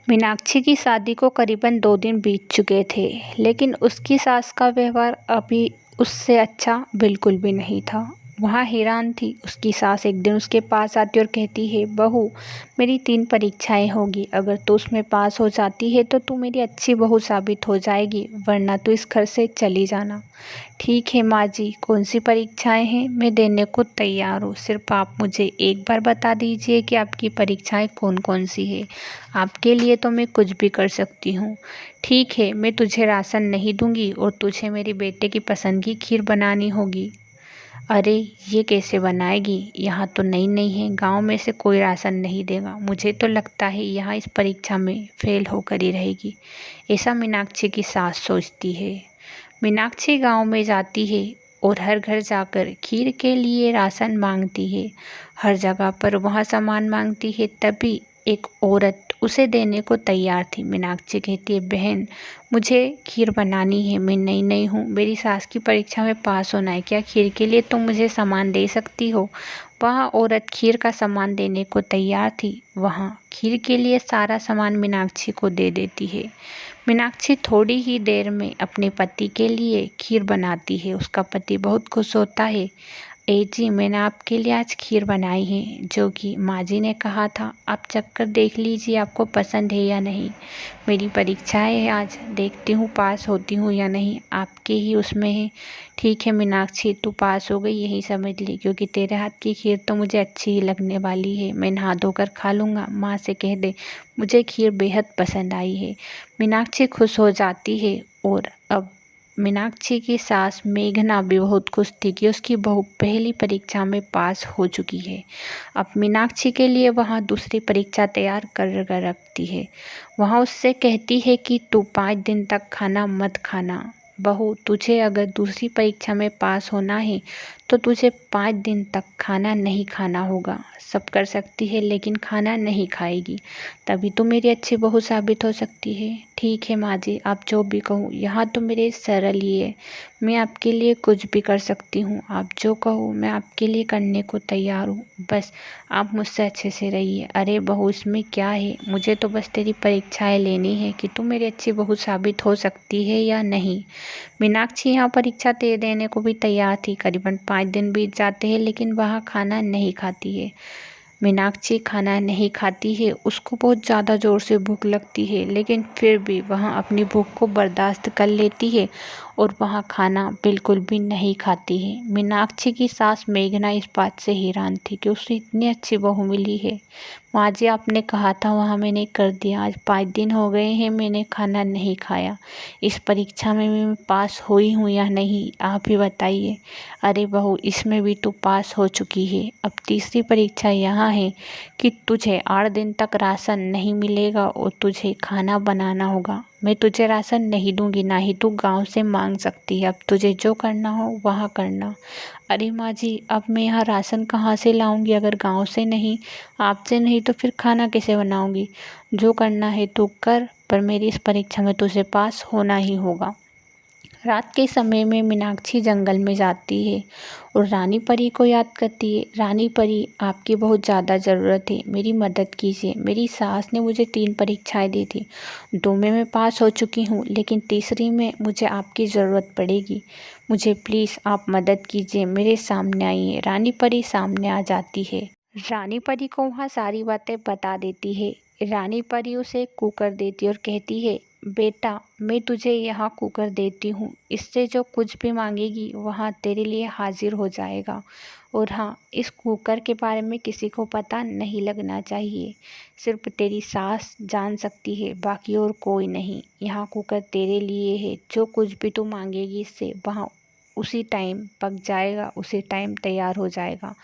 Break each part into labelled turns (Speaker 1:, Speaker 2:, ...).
Speaker 1: मीनाक्षी की शादी को करीबन 2 दिन बीत चुके थे, लेकिन उसकी सास का व्यवहार अभी उससे अच्छा बिल्कुल भी नहीं था। वह हैरान थी। उसकी सास एक दिन उसके पास आती और कहती है, बहू, मेरी 3 परीक्षाएं होगी। अगर तू उसमें पास हो जाती है तो तू मेरी अच्छी बहू साबित हो जाएगी, वरना तू इस घर से चली जाना। ठीक है माँ जी, कौन सी परीक्षाएं हैं? मैं देने को तैयार हूँ। सिर्फ आप मुझे एक बार बता दीजिए कि आपकी परीक्षाएं कौन कौन सी है। आपके लिए तो मैं कुछ भी कर सकती हूँ। ठीक है, मैं तुझे राशन नहीं दूंगी और तुझे मेरे बेटे की पसंद की खीर बनानी होगी। अरे, ये कैसे बनाएगी? यहाँ तो नई नई है, गांव में से कोई राशन नहीं देगा। मुझे तो लगता है यहाँ इस परीक्षा में फेल होकर ही रहेगी। ऐसा मीनाक्षी की सास सोचती है। मीनाक्षी गांव में जाती है और हर घर जाकर खीर के लिए राशन मांगती है। हर जगह पर वह सामान मांगती है। तभी एक औरत उसे देने को तैयार थी। मीनाक्षी कहती है, बहन, मुझे खीर बनानी है। मैं नई नई हूँ, मेरी सास की परीक्षा में पास होना है। क्या खीर के लिए तुम मुझे सामान दे सकती हो? वह औरत खीर का सामान देने को तैयार थी। वह खीर के लिए सारा सामान मीनाक्षी को दे देती है। मीनाक्षी थोड़ी ही देर में अपने पति के लिए खीर बनाती है। उसका पति बहुत खुश होता है। ए जी, मैंने आपके लिए आज खीर बनाई है, जो कि माँ जी ने कहा था। आप चखकर देख लीजिए, आपको पसंद है या नहीं। मेरी परीक्षाएं है आज, देखती हूँ पास होती हूँ या नहीं। आपके ही उसमें है। ठीक है मीनाक्षी, तू पास हो गई यही समझ ली, क्योंकि तेरे हाथ की खीर तो मुझे अच्छी ही लगने वाली है। मैं नहा धोकर खा लूँगा। माँ से कह दे मुझे खीर बेहद पसंद आई है। मीनाक्षी खुश हो जाती है। और अब मीनाक्षी की सास मेघना भी बहुत खुश थी कि उसकी बहू पहली परीक्षा में पास हो चुकी है। अब मीनाक्षी के लिए वह दूसरी परीक्षा तैयार कर रखती है। वह उससे कहती है कि तू 5 दिन तक खाना मत खाना। बहू, तुझे अगर दूसरी परीक्षा में पास होना है तो तुझे 5 दिन तक खाना नहीं खाना होगा। सब कर सकती है लेकिन खाना नहीं खाएगी, तभी तो मेरी अच्छी बहू साबित हो सकती है। ठीक है माँ जी, आप जो भी कहो। यहाँ तो मेरे सरल ही है, मैं आपके लिए कुछ भी कर सकती हूँ। आप जो कहो मैं आपके लिए करने को तैयार हूँ। बस आप मुझसे अच्छे से रहिए। अरे बहू, इसमें क्या है? मुझे तो बस तेरी परीक्षाएं लेनी है कि तू मेरी अच्छी बहू साबित हो सकती है या नहीं। मीनाक्षी यहाँ परीक्षा दे देने को भी तैयार थी। करीबन 5 दिन बीत जाते हैं, लेकिन वह खाना नहीं खाती है। मीनाक्षी खाना नहीं खाती है। उसको बहुत ज़्यादा ज़ोर से भूख लगती है, लेकिन फिर भी वह अपनी भूख को बर्दाश्त कर लेती है और वह खाना बिल्कुल भी नहीं खाती है। मीनाक्षी की सास मेघना इस बात से हैरान थी कि उसे इतनी अच्छी बहू मिली है। माँ जी, आपने कहा था वहाँ मैंने कर दिया। आज 5 दिन हो गए हैं, मैंने खाना नहीं खाया। इस परीक्षा में मैं पास हुई हूँ या नहीं, आप ही बताइए। अरे बहू, इसमें भी तू पास हो चुकी है। अब तीसरी परीक्षा यहाँ है कि तुझे 8 दिन तक राशन नहीं मिलेगा और तुझे खाना बनाना होगा। मैं तुझे राशन नहीं दूंगी, ना ही तू गांव से मांग सकती है। अब तुझे जो करना हो वहाँ करना। अरे माँ जी, अब मैं यहाँ राशन कहाँ से लाऊंगी? अगर गांव से नहीं, आपसे नहीं, तो फिर खाना कैसे बनाऊंगी? जो करना है तू कर, पर मेरी इस परीक्षा में तुझे पास होना ही होगा। रात के समय में मीनाक्षी जंगल में जाती है और रानी परी को याद करती है। रानी परी, आपकी बहुत ज़्यादा ज़रूरत है, मेरी मदद कीजिए। मेरी सास ने मुझे 3 परीक्षाएं दी थी, 2 में मैं पास हो चुकी हूँ, लेकिन तीसरी में मुझे आपकी ज़रूरत पड़ेगी। मुझे प्लीज़ आप मदद कीजिए, मेरे सामने आइए। रानी परी सामने आ जाती है। रानी परी को वहाँ सारी बातें बता देती है। रानी परी उसे कुकर देती है और कहती है, बेटा, मैं तुझे यहाँ कुकर देती हूँ, इससे जो कुछ भी मांगेगी वहाँ तेरे लिए हाजिर हो जाएगा। और हाँ, इस कुकर के बारे में किसी को पता नहीं लगना चाहिए। सिर्फ तेरी सास जान सकती है, बाकी और कोई नहीं। यहाँ कुकर तेरे लिए है, जो कुछ भी तू मांगेगी इससे वहाँ उसी टाइम पक जाएगा, उसी टाइम तैयार हो जाएगा।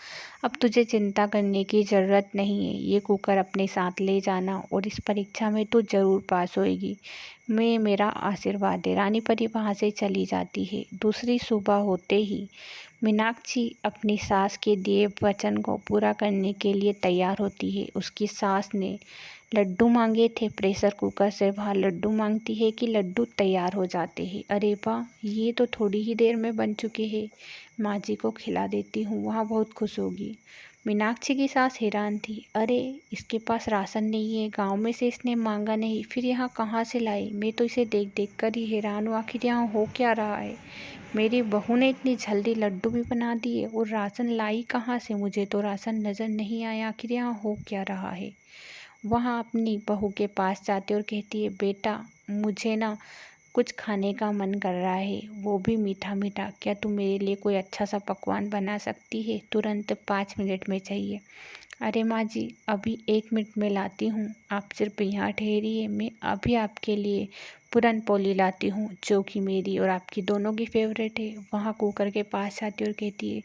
Speaker 1: अब तुझे चिंता करने की ज़रूरत नहीं है। ये कुकर अपने साथ ले जाना और इस परीक्षा में तू ज़रूर पास होएगी। मैं मेरा आशीर्वाद है। रानी परी वहाँ से चली जाती है। दूसरी सुबह होते ही मीनाक्षी अपनी सास के दिए वचन को पूरा करने के लिए तैयार होती है। उसकी सास ने लड्डू मांगे थे प्रेशर कुकर से, वह लड्डू मांगती है कि लड्डू तैयार हो जाते हैं। अरे वाह, ये तो थोड़ी ही देर में बन चुके हैं, माँ जी को खिला देती हूँ, वहाँ बहुत खुश होगी। मीनाक्षी की सास हैरान थी। अरे, इसके पास राशन नहीं है, गांव में से इसने मांगा नहीं, फिर यहाँ कहाँ से लाई? मैं तो इसे देख देख कर ही हैरान हूँ, आखिर यहाँ हो क्या रहा है? मेरी बहू ने इतनी जल्दी लड्डू भी बना दिए और राशन लाई कहाँ से? मुझे तो राशन नज़र नहीं आया, आखिर यहाँ हो क्या रहा है? वहाँ अपनी बहू के पास जाती और कहती है, बेटा मुझे ना कुछ खाने का मन कर रहा है, वो भी मीठा मीठा। क्या तू मेरे लिए कोई अच्छा सा पकवान बना सकती है? तुरंत 5 मिनट में चाहिए। अरे माँ जी, अभी 1 मिनट में लाती हूँ, आप सिर्फ यहाँ ठहरिए, मैं अभी आपके लिए पूरन पोली लाती हूँ, जो कि मेरी और आपकी दोनों की फेवरेट है। वहाँ कुकर के पास जाती और कहती है,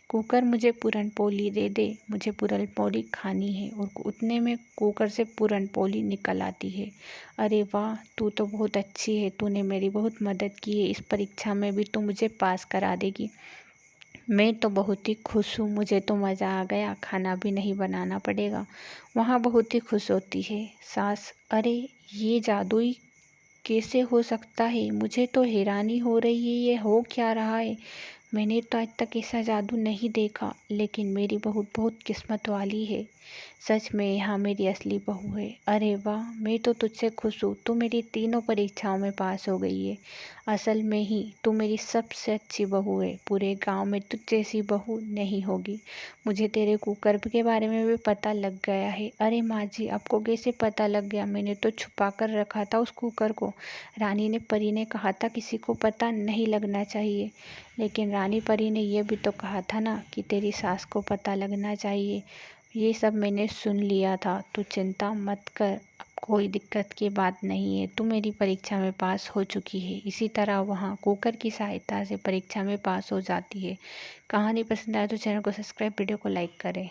Speaker 1: कुकर मुझे पूरन पोली दे दे, मुझे पूरन पोली खानी है। और उतने में कुकर से पूरन पोली निकल आती है। अरे वाह, तू तो बहुत अच्छी है, तूने मेरी बहुत मदद की है, इस परीक्षा में भी तू मुझे पास करा देगी। मैं तो बहुत ही खुश हूँ, मुझे तो मज़ा आ गया, खाना भी नहीं बनाना पड़ेगा। वहाँ बहुत ही खुश होती है सास। अरे, ये जादुई कैसे हो सकता है? मुझे तो हैरानी हो रही है, ये हो क्या रहा है? मैंने तो आज तक ऐसा जादू नहीं देखा, लेकिन मेरी बहू बहुत किस्मत वाली है। सच में यहाँ मेरी असली बहू है। अरे वाह, मैं तो तुझसे खुश हूँ, तू मेरी तीनों परीक्षाओं में पास हो गई है। असल में ही तू मेरी सबसे अच्छी बहू है, पूरे गांव में तुझ जैसी बहू नहीं होगी। मुझे तेरे कुकर के बारे में भी पता लग गया है। अरे माँ जी, आपको कैसे पता लग गया? मैंने तो छुपा कर रखा था उस कुकर को। रानी ने परी ने कहा था किसी को पता नहीं लगना चाहिए, लेकिन रानी परी ने यह भी तो कहा था ना कि तेरी सास को पता लगना चाहिए। ये सब मैंने सुन लिया था, तू चिंता मत कर, अब कोई दिक्कत की बात नहीं है, तू मेरी परीक्षा में पास हो चुकी है। इसी तरह वहाँ कुकर की सहायता से परीक्षा में पास हो जाती है। कहानी पसंद आए तो चैनल को सब्सक्राइब, वीडियो को लाइक करें।